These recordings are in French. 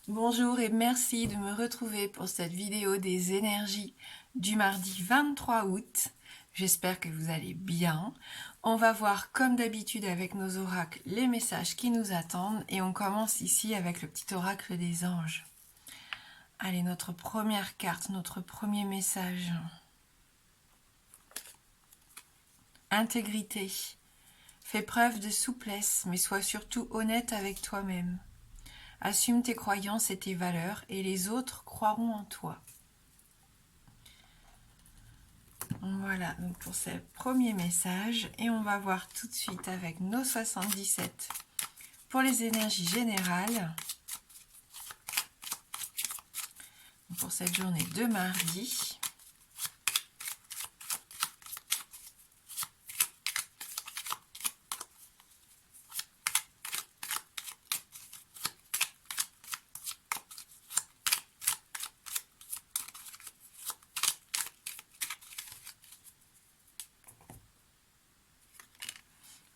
Bonjour et merci de me retrouver pour cette vidéo des énergies du mardi 23 août. J'espère que vous allez bien. On va voir comme d'habitude avec nos oracles les messages qui nous attendent et on commence ici avec le petit oracle des anges. Allez, notre première carte, notre premier message. Intégrité. Fais preuve de souplesse, mais sois surtout honnête avec toi-même. Assume tes croyances et tes valeurs et les autres croiront en toi. Voilà donc pour ce premier message et on va voir tout de suite avec nos 77 pour les énergies générales pour cette journée de mardi.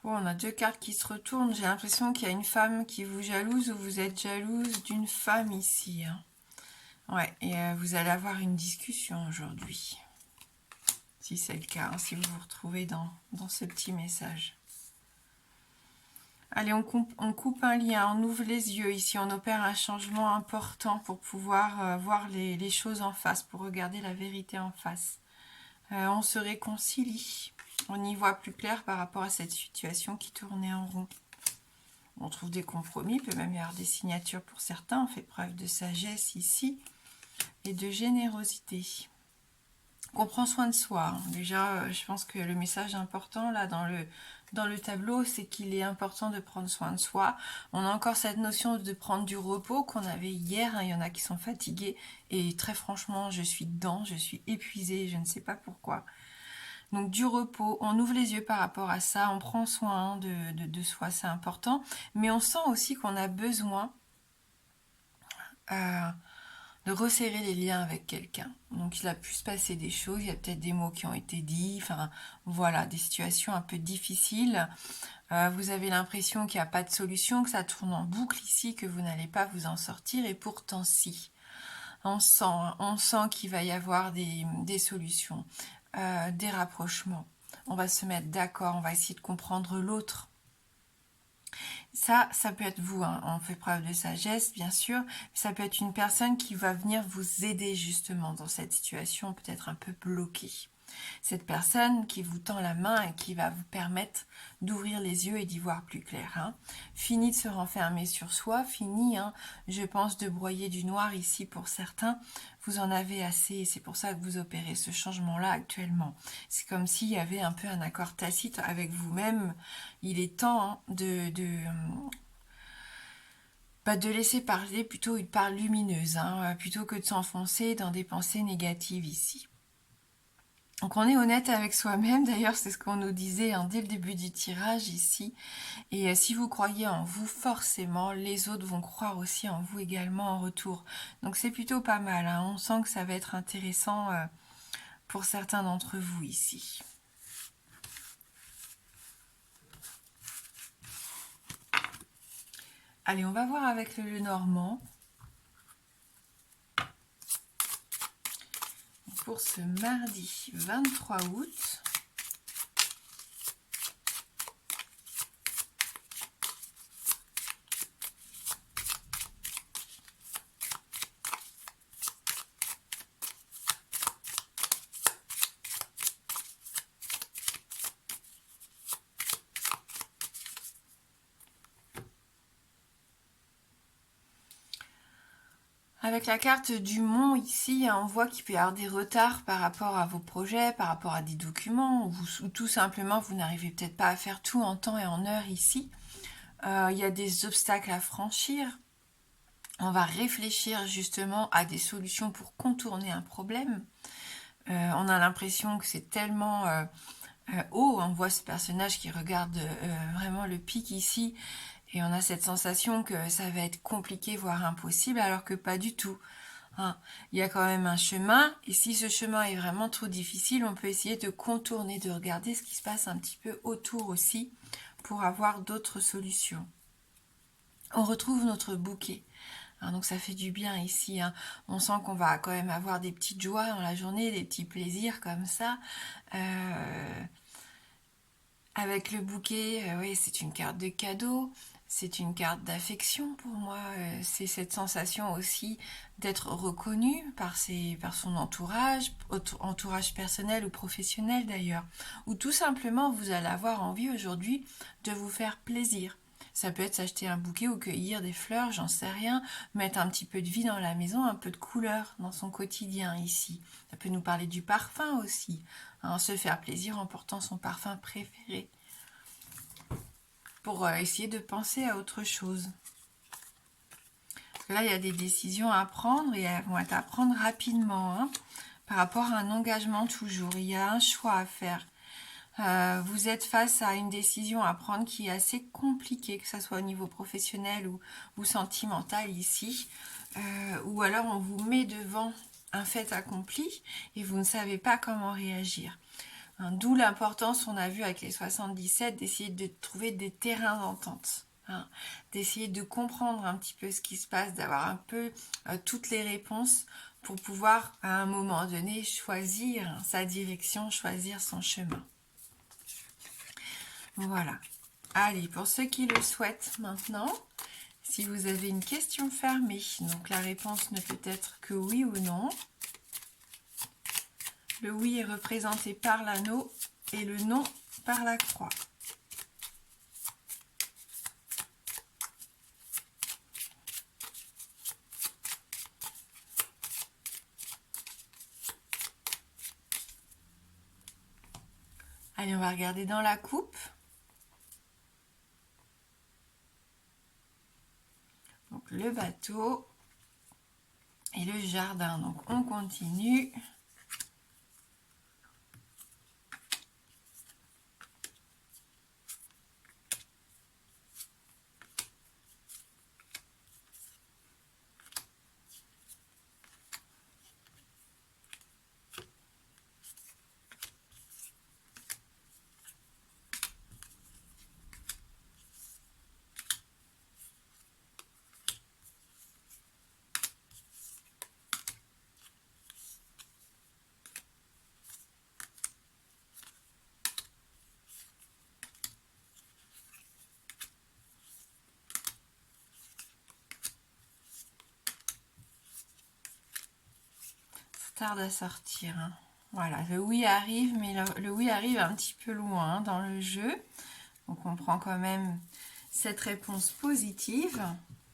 Bon, on a deux cartes qui se retournent. J'ai l'impression qu'il y a une femme qui vous jalouse ou vous êtes jalouse d'une femme ici. Ouais, et vous allez avoir une discussion aujourd'hui. Si c'est le cas, si vous vous retrouvez dans ce petit message. Allez, on coupe un lien, on ouvre les yeux. Ici, on opère un changement important pour pouvoir voir les choses en face, pour regarder la vérité en face. On se réconcilie. On y voit plus clair par rapport à cette situation qui tournait en rond. On trouve des compromis, il peut même y avoir des signatures pour certains. On fait preuve de sagesse ici et de générosité. On prend soin de soi. Déjà, je pense que le message important là dans le tableau, c'est qu'il est important de prendre soin de soi. On a encore cette notion de prendre du repos qu'on avait hier. Il y en a qui sont fatigués et très franchement, je suis dedans, je suis épuisée, je ne sais pas pourquoi. Donc du repos, on ouvre les yeux par rapport à ça, on prend soin de soi, c'est important. Mais on sent aussi qu'on a besoin de resserrer les liens avec quelqu'un. Donc il a pu se passer des choses, il y a peut-être des mots qui ont été dits, enfin voilà, des situations un peu difficiles. Vous avez l'impression qu'il n'y a pas de solution, que ça tourne en boucle ici, que vous n'allez pas vous en sortir, et pourtant si. On sent qu'il va y avoir des solutions, des rapprochements. On va se mettre d'accord, on va essayer de comprendre l'autre. Ça peut être vous, hein. On fait preuve de sagesse, bien sûr. Ça peut être une personne qui va venir vous aider justement dans cette situation peut-être un peu bloquée. Cette personne qui vous tend la main et qui va vous permettre d'ouvrir les yeux et d'y voir plus clair. Hein. Fini de se renfermer sur soi, fini, hein, je pense, de broyer du noir ici pour certains. Vous en avez assez et c'est pour ça que vous opérez ce changement-là actuellement. C'est comme s'il y avait un peu un accord tacite avec vous-même. Il est temps hein, de laisser parler plutôt une part lumineuse, hein, plutôt que de s'enfoncer dans des pensées négatives ici. Donc on est honnête avec soi-même, d'ailleurs c'est ce qu'on nous disait hein, dès le début du tirage ici. Et si vous croyez en vous, forcément, les autres vont croire aussi en vous également en retour. Donc c'est plutôt pas mal, hein. On sent que ça va être intéressant pour certains d'entre vous ici. Allez, on va voir avec le Lenormand. Pour ce mardi 23 août. Avec la carte du mont ici, on voit qu'il peut y avoir des retards par rapport à vos projets, par rapport à des documents, ou tout simplement vous n'arrivez peut-être pas à faire tout en temps et en heure ici. Il y a des obstacles à franchir. On va réfléchir justement à des solutions pour contourner un problème. On a l'impression que c'est tellement haut, on voit ce personnage qui regarde vraiment le pic ici, et on a cette sensation que ça va être compliqué, voire impossible, alors que pas du tout. Hein. Il y a quand même un chemin, et si ce chemin est vraiment trop difficile, on peut essayer de contourner, de regarder ce qui se passe un petit peu autour aussi, pour avoir d'autres solutions. On retrouve notre bouquet. Hein, donc ça fait du bien ici. Hein. On sent qu'on va quand même avoir des petites joies dans la journée, des petits plaisirs comme ça. Avec le bouquet, oui, c'est une carte de cadeau, c'est une carte d'affection pour moi. C'est cette sensation aussi d'être reconnu par son entourage, entourage personnel ou professionnel d'ailleurs. Ou tout simplement, vous allez avoir envie aujourd'hui de vous faire plaisir. Ça peut être s'acheter un bouquet ou cueillir des fleurs, j'en sais rien, mettre un petit peu de vie dans la maison, un peu de couleur dans son quotidien ici. Ça peut nous parler du parfum aussi, hein, se faire plaisir en portant son parfum préféré pour essayer de penser à autre chose. Parce que là, il y a des décisions à prendre et elles vont être à prendre rapidement, hein, par rapport à un engagement toujours. Il y a un choix à faire. Vous êtes face à une décision à prendre qui est assez compliquée, que ce soit au niveau professionnel ou sentimental ici. Ou alors on vous met devant un fait accompli et vous ne savez pas comment réagir. Hein, d'où l'importance, on a vu avec les 77, d'essayer de trouver des terrains d'entente. Hein, d'essayer de comprendre un petit peu ce qui se passe, d'avoir un peu toutes les réponses pour pouvoir à un moment donné choisir sa direction, choisir son chemin. Voilà. Allez, pour ceux qui le souhaitent maintenant, si vous avez une question fermée, donc la réponse ne peut être que oui ou non. Le oui est représenté par l'anneau et le non par la croix. Allez, on va regarder dans la coupe. Donc le bateau et le jardin. Donc on continue. Tarde à sortir. Hein. Voilà, le oui arrive, mais le oui arrive un petit peu loin hein, dans le jeu. Donc on prend quand même cette réponse positive.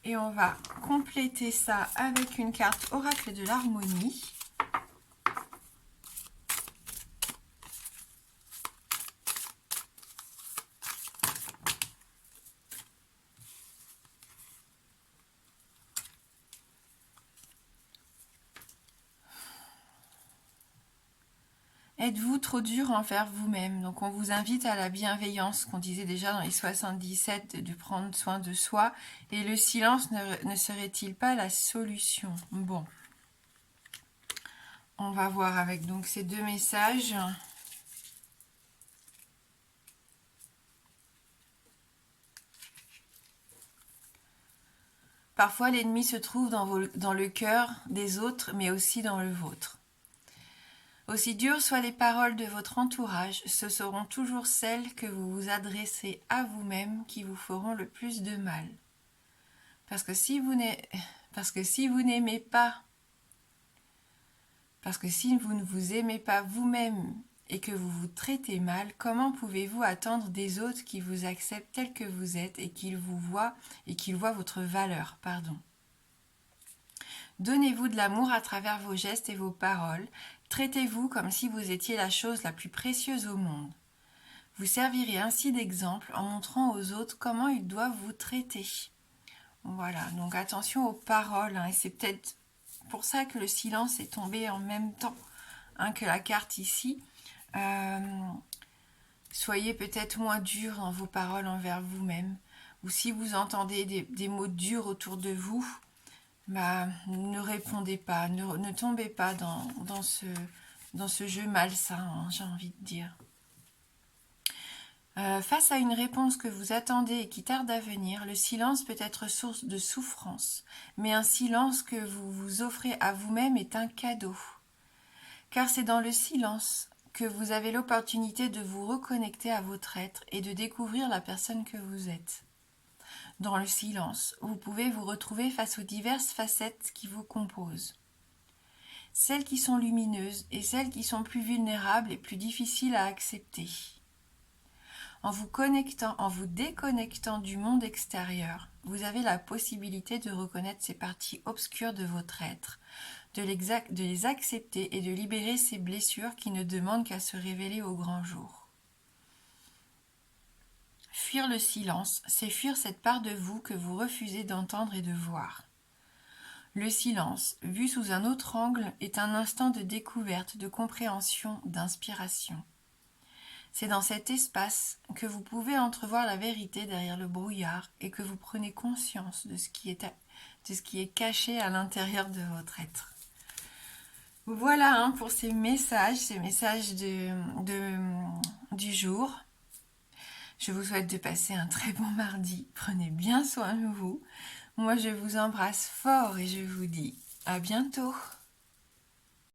Et on va compléter ça avec une carte oracle de l'harmonie. Êtes-vous trop dur envers vous-même? Donc on vous invite à la bienveillance, qu'on disait déjà dans les 77, de prendre soin de soi. Et le silence ne serait-il pas la solution? Bon. On va voir avec donc ces deux messages. Parfois l'ennemi se trouve dans le cœur des autres, mais aussi dans le vôtre. Aussi dures soient les paroles de votre entourage, ce seront toujours celles que vous vous adressez à vous-même qui vous feront le plus de mal. Parce que si vous n'aimez pas, parce que si vous ne vous aimez pas vous-même et que vous vous traitez mal, comment pouvez-vous attendre des autres qui vous acceptent tel que vous êtes et qu'ils vous voient et qu'ils voient votre valeur, pardon. Donnez-vous de l'amour à travers vos gestes et vos paroles. Traitez-vous comme si vous étiez la chose la plus précieuse au monde. Vous servirez ainsi d'exemple en montrant aux autres comment ils doivent vous traiter. Voilà, donc attention aux paroles, hein, et c'est peut-être pour ça que le silence est tombé en même temps hein, que la carte ici. Soyez peut-être moins dur dans vos paroles envers vous-même, ou si vous entendez des mots durs autour de vous, bah, ne répondez pas, ne tombez pas dans ce jeu malsain, hein, j'ai envie de dire. Face à une réponse que vous attendez et qui tarde à venir, le silence peut être source de souffrance, mais un silence que vous vous offrez à vous-même est un cadeau. Car c'est dans le silence que vous avez l'opportunité de vous reconnecter à votre être et de découvrir la personne que vous êtes. Dans le silence, vous pouvez vous retrouver face aux diverses facettes qui vous composent. Celles qui sont lumineuses et celles qui sont plus vulnérables et plus difficiles à accepter. En vous connectant, en vous déconnectant du monde extérieur, vous avez la possibilité de reconnaître ces parties obscures de votre être, de les accepter et de libérer ces blessures qui ne demandent qu'à se révéler au grand jour. Fuir le silence, c'est fuir cette part de vous que vous refusez d'entendre et de voir. Le silence, vu sous un autre angle, est un instant de découverte, de compréhension, d'inspiration. C'est dans cet espace que vous pouvez entrevoir la vérité derrière le brouillard et que vous prenez conscience de ce qui est caché à l'intérieur de votre être. Voilà pour ces messages du jour. Je vous souhaite de passer un très bon mardi. Prenez bien soin de vous. Moi, je vous embrasse fort et je vous dis à bientôt.